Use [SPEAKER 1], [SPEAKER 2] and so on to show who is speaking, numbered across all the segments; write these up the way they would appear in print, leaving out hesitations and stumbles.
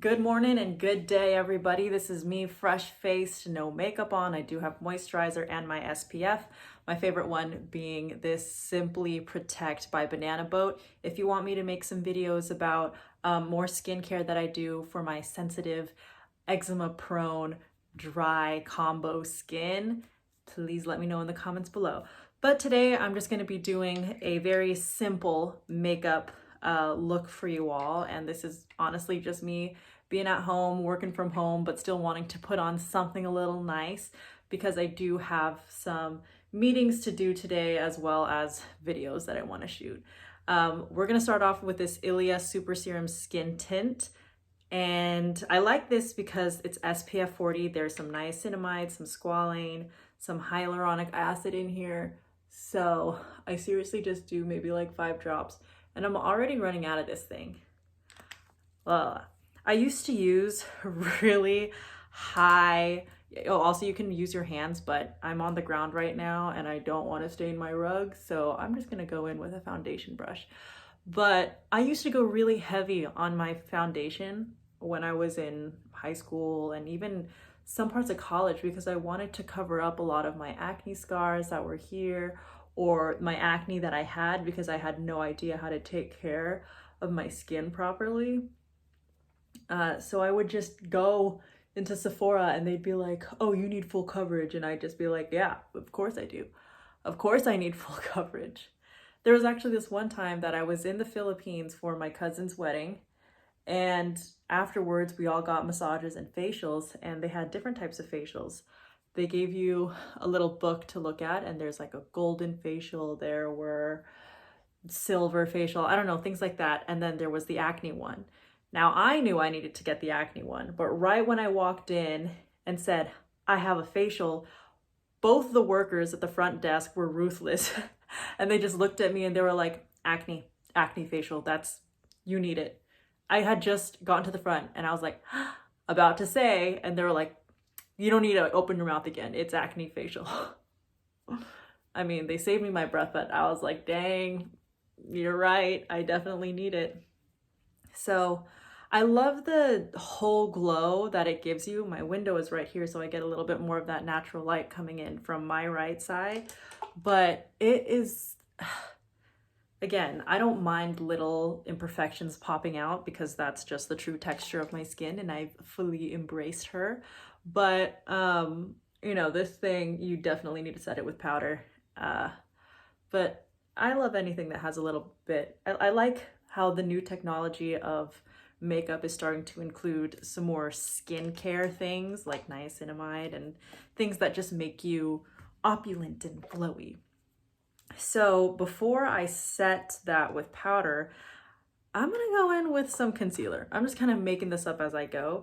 [SPEAKER 1] Good morning and good day, everybody. This is me, fresh-faced, no makeup on. I do have moisturizer and my SPF. My favorite one being this Simply Protect by Banana Boat. If you want me to make some videos about more skincare that I do for my sensitive, eczema-prone, dry combo skin, please let me know in the comments below. But today I'm just going to be doing a very simple makeup look for you all, and this is honestly just me being at home, working from home, but still wanting to put on something a little nice because I do have some meetings to do today as well as videos that I want to shoot. We're going to start off with this Ilia Super Serum Skin Tint, and I like this because it's SPF 40. There's some niacinamide, some squalane, some hyaluronic acid in here, so I seriously just do maybe like 5 drops. And I'm already running out of this thing. I used to use really high, also you can use your hands, but I'm on the ground right now and I don't want to stain my rug, so I'm just gonna go in with a foundation brush. But I used to go really heavy on my foundation when I was in high school and even some parts of college because I wanted to cover up a lot of my acne scars that were here, or my acne that I had because I had no idea how to take care of my skin properly. So I would just go into Sephora and they'd be like, oh, you need full coverage. And I'd just be like, yeah, of course I do. Of course I need full coverage. There was actually this one time that I was in the Philippines for my cousin's wedding, and afterwards we all got massages and facials, and they had different types of facials. They gave you a little book to look at, and there's like a golden facial, there were silver facial, I don't know, things like that. And then there was the acne one. Now I knew I needed to get the acne one, but right when I walked in and said, I have a facial, both the workers at the front desk were ruthless. And they just looked at me and they were like, acne facial, you need it. I had just gotten to the front and I was like, about to say, and they were like, you don't need to open your mouth again. It's acne facial. I mean, they saved me my breath, but I was like, dang, you're right. I definitely need it. So I love the whole glow that it gives you. My window is right here, so I get a little bit more of that natural light coming in from my right side. But it is, again, I don't mind little imperfections popping out because that's just the true texture of my skin and I've fully embraced her. But, you know, this thing, you definitely need to set it with powder. But I love anything that has a little bit, I like how the new technology of makeup is starting to include some more skincare things like niacinamide and things that just make you opulent and glowy. So before I set that with powder, I'm gonna go in with some concealer. I'm just kind of making this up as I go.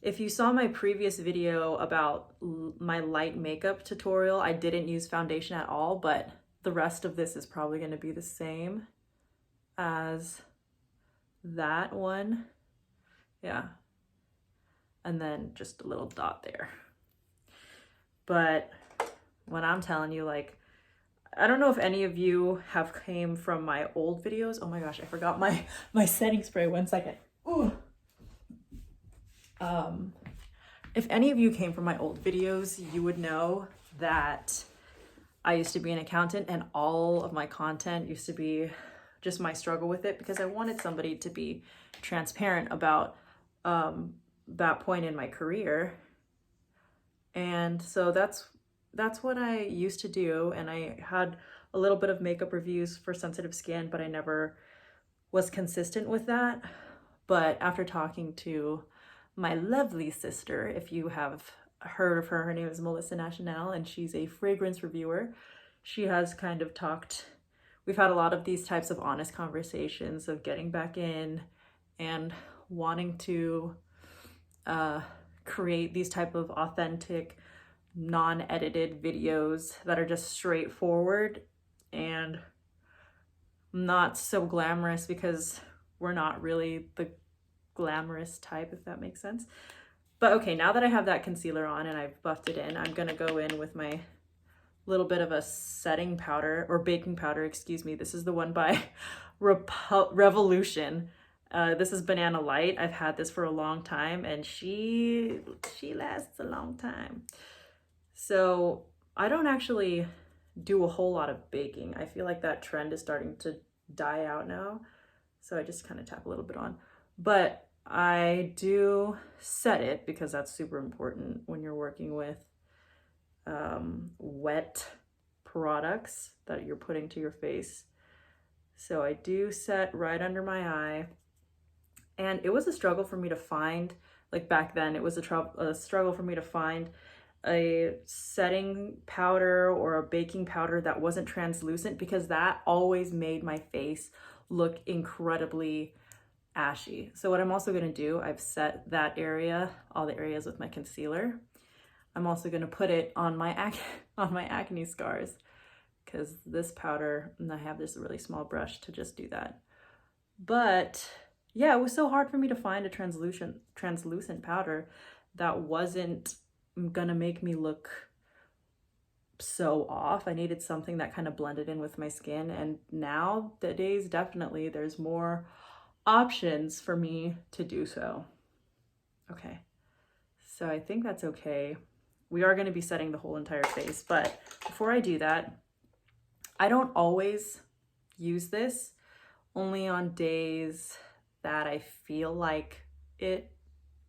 [SPEAKER 1] If you saw my previous video about my light makeup tutorial, I didn't use foundation at all, but the rest of this is probably going to be the same as that one. Yeah. And then just a little dot there. But when I'm telling you, like, I don't know if any of you have came from my old videos. Oh my gosh, I forgot my setting spray. 1 second. Ooh. If any of you came from my old videos, you would know that I used to be an accountant and all of my content used to be just my struggle with it because I wanted somebody to be transparent about that point in my career. And so that's what I used to do, and I had a little bit of makeup reviews for sensitive skin, but I never was consistent with that. But after talking to my lovely sister, if you have heard of her name is Melissa National, and she's a fragrance reviewer. She has kind of talked, we've had a lot of these types of honest conversations of getting back in and wanting to create these type of authentic, non-edited videos that are just straightforward and not so glamorous, because we're not really the glamorous type, if that makes sense. But okay, now that I have that concealer on and I've buffed it in, I'm gonna go in with my little bit of a setting powder, or baking powder, excuse me. This is the one by Revolution. This is Banana Light. I've had this for a long time, and she lasts a long time. So I don't actually do a whole lot of baking. I feel like that trend is starting to die out now. So I just kind of tap a little bit on. But I do set it because that's super important when you're working with wet products that you're putting to your face. So I do set right under my eye. And it was a struggle for me to find, like back then, it was a struggle for me to find a setting powder or a baking powder that wasn't translucent, because that always made my face look incredibly ashy. So what I'm also going to do, I've set that area, all the areas with my concealer. I'm also going to put it on my acne scars, because this powder, and I have this really small brush to just do that. But yeah, it was so hard for me to find a translucent powder that wasn't gonna make me look so off. I needed something that kind of blended in with my skin, and nowadays definitely there's more options for me to do so. Okay, so I think that's okay. We are going to be setting the whole entire face, but before I do that, I don't always use this, only on days that I feel like it.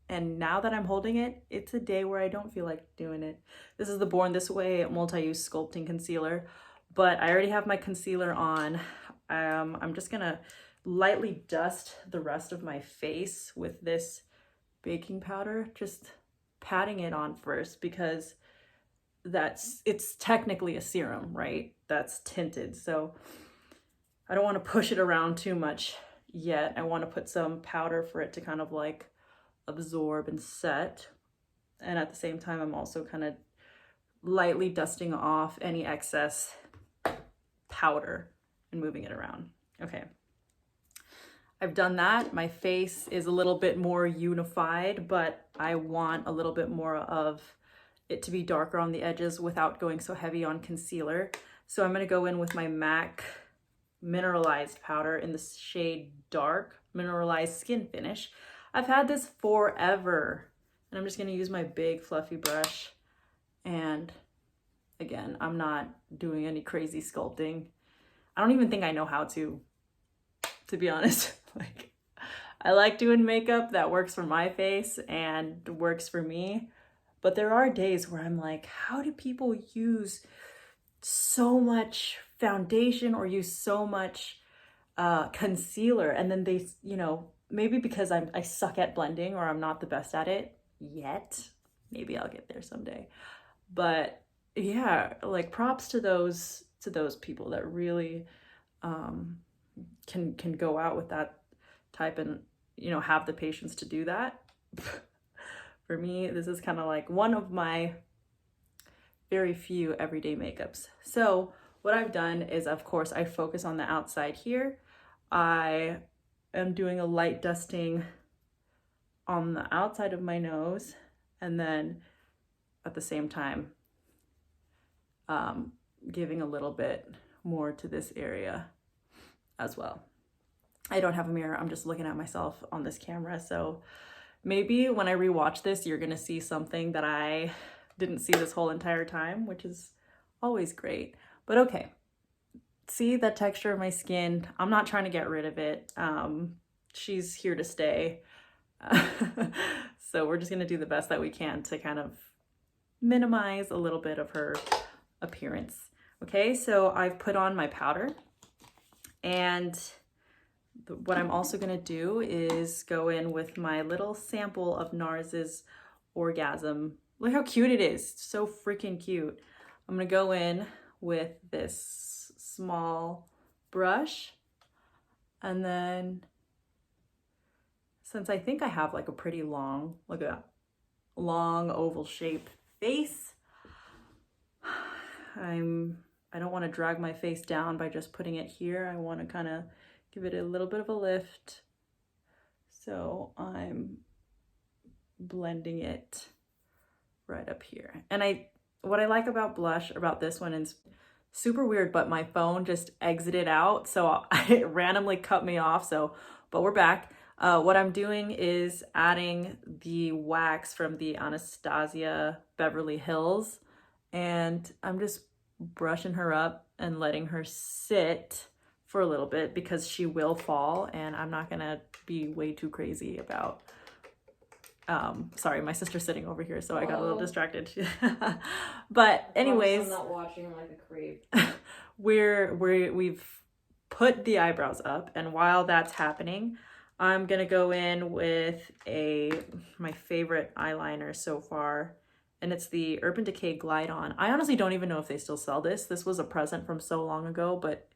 [SPEAKER 1] And now that I'm holding it, it's a day where I don't feel like doing it. This is the Born This Way multi-use sculpting concealer, but I already have my concealer on. I'm just gonna lightly dust the rest of my face with this baking powder, just patting it on first, because it's technically a serum, right? That's tinted, so I don't want to push it around too much yet. I want to put some powder for it to kind of like absorb and set. And at the same time, I'm also kind of lightly dusting off any excess powder and moving it around. Okay, I've done that. My face is a little bit more unified, but I want a little bit more of it to be darker on the edges without going so heavy on concealer. So I'm going to go in with my MAC mineralized powder in the shade Dark Mineralized Skin Finish. I've had this forever, and I'm just going to use my big fluffy brush. And again, I'm not doing any crazy sculpting. I don't even think I know how to be honest. Like, I like doing makeup that works for my face and works for me, but there are days where I'm like, how do people use so much foundation or use so much concealer, and then they, you know, maybe because I suck at blending, or I'm not the best at it yet. Maybe I'll get there someday. But yeah, like props to those people that really can go out with that type and, you know, have the patience to do that. For me, this is kind of like one of my very few everyday makeups. So what I've done is, of course, I focus on the outside here. I am doing a light dusting on the outside of my nose, and then at the same time giving a little bit more to this area as well. I don't have a mirror, I'm just looking at myself on this camera, so maybe when I rewatch this, you're gonna see something that I didn't see this whole entire time, which is always great. But okay, see the texture of my skin? I'm not trying to get rid of it. She's here to stay. So we're just gonna do the best that we can to kind of minimize a little bit of her appearance. Okay, so I've put on my powder, and what I'm also gonna do is go in with my little sample of NARS's Orgasm. Look how cute it is, so freaking cute. I'm gonna go in with this small brush, and then since I think I have like a pretty long, like a long oval shaped face, I don't want to drag my face down by just putting it here. I want to kind of give it a little bit of a lift. So I'm blending it right up here. And what I like about blush, about this one, is super weird, but my phone just exited out, so it randomly cut me off. So, but we're back. What I'm doing is adding the wax from the Anastasia Beverly Hills, and I'm just brushing her up and letting her sit for a little bit because she will fall, and I'm not gonna be way too crazy about sorry, my sister's sitting over here, so I got a little distracted. But anyways,
[SPEAKER 2] I'm not watching like a creep.
[SPEAKER 1] we've put the eyebrows up, and while that's happening, I'm gonna go in with my favorite eyeliner so far, and it's the Urban Decay Glide On. I honestly don't even know if they still sell this. This was a present from so long ago, but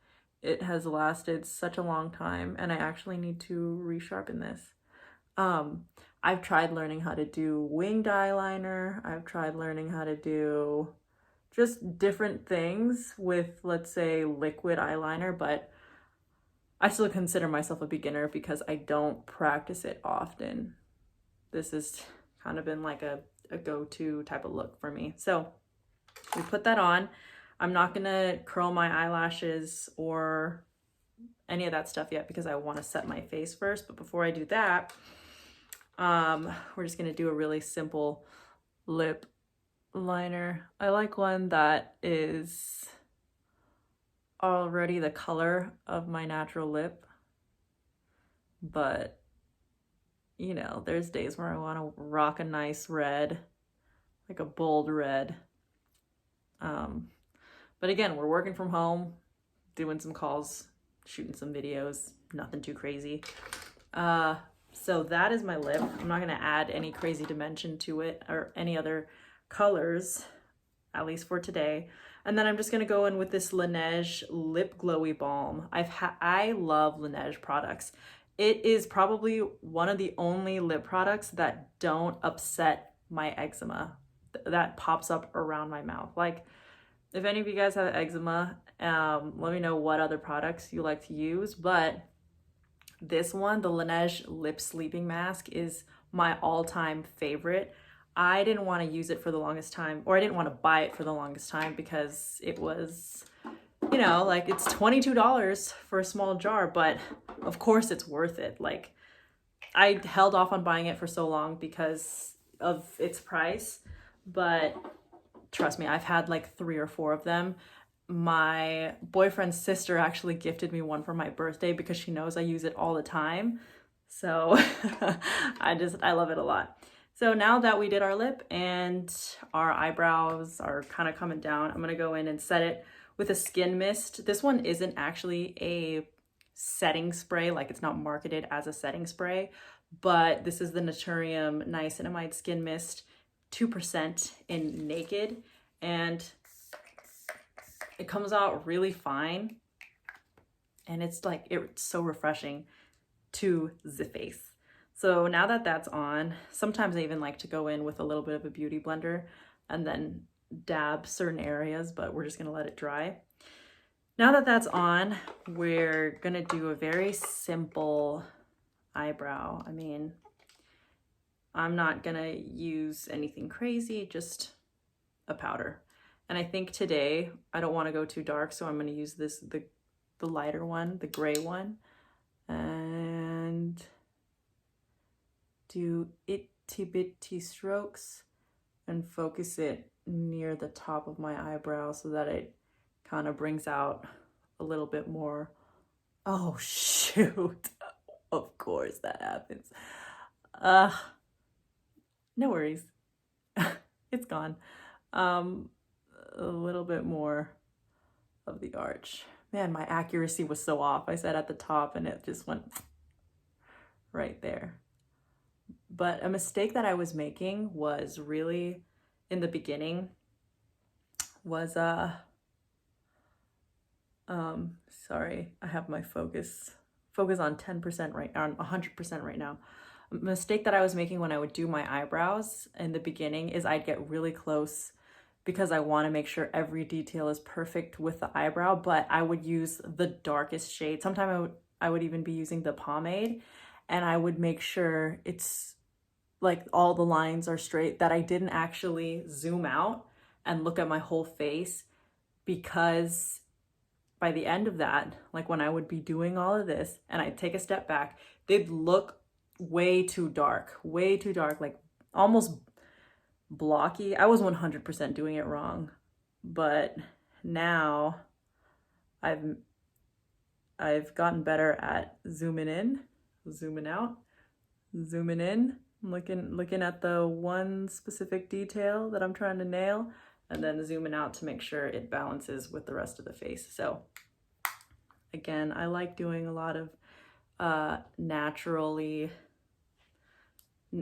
[SPEAKER 1] it has lasted such a long time, and I actually need to resharpen this. I've tried learning how to do winged eyeliner. I've tried learning how to do just different things with, let's say, liquid eyeliner, but I still consider myself a beginner because I don't practice it often. This has kind of been like a go-to type of look for me. So we put that on. I'm not gonna curl my eyelashes or any of that stuff yet because I want to set my face first. But before I do that, we're just gonna do a really simple lip liner. I like one that is already the color of my natural lip, but you know, there's days where I want to rock a nice red, like a bold red. But again, we're working from home, doing some calls, shooting some videos, nothing too crazy. So that is my lip. I'm not gonna add any crazy dimension to it or any other colors, at least for today. And then I'm just gonna go in with this Laneige Lip Glowy Balm. I love Laneige products. It is probably one of the only lip products that don't upset my eczema that pops up around my mouth. Like, if any of you guys have eczema, let me know what other products you like to use, but this one, the Laneige Lip Sleeping Mask, is my all-time favorite. I didn't want to use it for the longest time, or I didn't want to buy it for the longest time because it was, you know, like it's $22 for a small jar, but of course it's worth it. Like, I held off on buying it for so long because of its price, but trust me, I've had like 3 or 4 of them. My boyfriend's sister actually gifted me one for my birthday because she knows I use it all the time. So I love it a lot. So now that we did our lip and our eyebrows are kind of coming down, I'm gonna go in and set it with a skin mist. This one isn't actually a setting spray, like it's not marketed as a setting spray, but this is the Naturium Niacinamide Skin Mist, 2% in Naked, and it comes out really fine, and it's like, it's so refreshing to the face. So now that that's on, sometimes I even like to go in with a little bit of a beauty blender and then dab certain areas, but we're just gonna let it dry. Now that that's on, we're gonna do a very simple eyebrow. I mean, I'm not gonna use anything crazy, just a powder. And I think today, I don't wanna go too dark, so I'm gonna use this, the lighter one, the gray one, and do itty bitty strokes and focus it near the top of my eyebrow so that it kind of brings out a little bit more. Oh shoot, of course that happens. No worries, it's gone. A little bit more of the arch. Man, my accuracy was so off. I said at the top and it just went right there. But a mistake that I was making was really, in the beginning, was sorry, I have my focus on 10% right, on 100% right now. A mistake that I was making when I would do my eyebrows in the beginning is I'd get really close because I want to make sure every detail is perfect with the eyebrow, but I would use the darkest shade. Sometimes I would even be using the pomade, and I would make sure it's like all the lines are straight, that I didn't actually zoom out and look at my whole face, because by the end of that, like when I would be doing all of this and I'd take a step back, they'd look way too dark, like almost blocky. I was 100% doing it wrong, but now I've gotten better at zooming in, zooming out, zooming in, looking at the one specific detail that I'm trying to nail, and then zooming out to make sure it balances with the rest of the face. So again, I like doing a lot of naturally,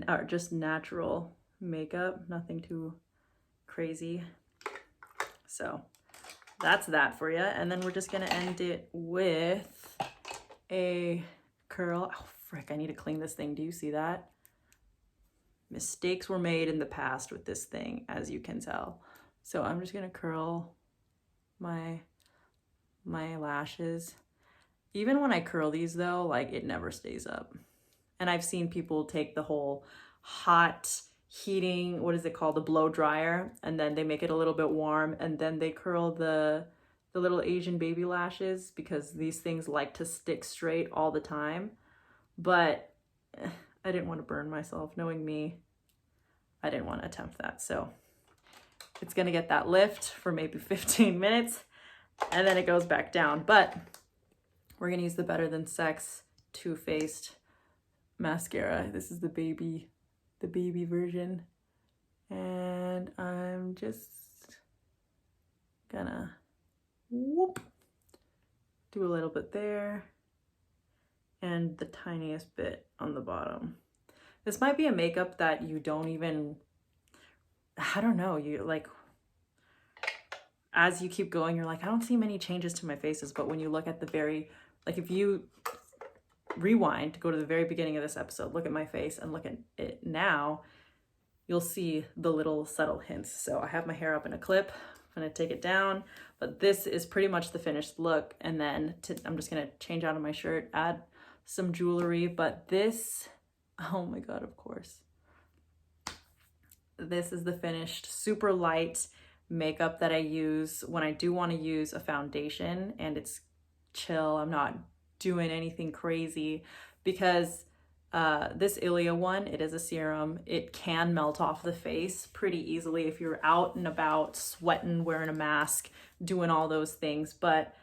[SPEAKER 1] or just natural makeup, nothing too crazy. So that's that for you. And then we're just gonna end it with a curl. Oh frick, I need to clean this thing. Do you see that? Mistakes were made in the past with this thing, as you can tell. So I'm just gonna curl my lashes. Even when I curl these though, like it never stays up. And I've seen people take the whole hot heating, what is it called, the blow dryer, and then they make it a little bit warm, and then they curl the little Asian baby lashes, because these things like to stick straight all the time. But I didn't want to burn myself. Knowing me, I didn't want to attempt that. So it's gonna get that lift for maybe 15 minutes, and then it goes back down. But we're gonna use the Better Than Sex Too Faced mascara. This is the baby version, and I'm just gonna whoop, do a little bit there and the tiniest bit on the bottom. This might be a makeup that you don't even, I don't know, you like, as you keep going, you're like, I don't see many changes to my faces. But when you look at the very, like if you rewind, go to the very beginning of this episode, look at my face and look at it now, you'll see the little subtle hints. So I have my hair up in a clip. I'm gonna take it down, but this is pretty much the finished look. And then I'm just gonna change out of my shirt, add some jewelry, but this, oh my God, of course. This is the finished super light makeup that I use when I do want to use a foundation and it's chill. I'm not doing anything crazy, because this Ilia one, it is a serum. It can melt off the face pretty easily if you're out and about, sweating, wearing a mask, doing all those things. But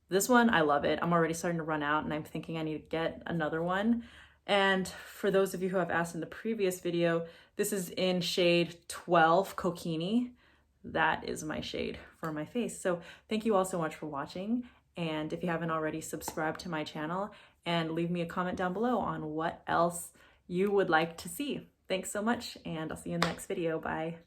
[SPEAKER 1] this one, I love it. I'm already starting to run out and I'm thinking I need to get another one. And for those of you who have asked in the previous video, this is in shade 12 Kokini. That is my shade for my face. So thank you all so much for watching. And if you haven't already, subscribe to my channel and leave me a comment down below on what else you would like to see. Thanks so much, and I'll see you in the next video. Bye.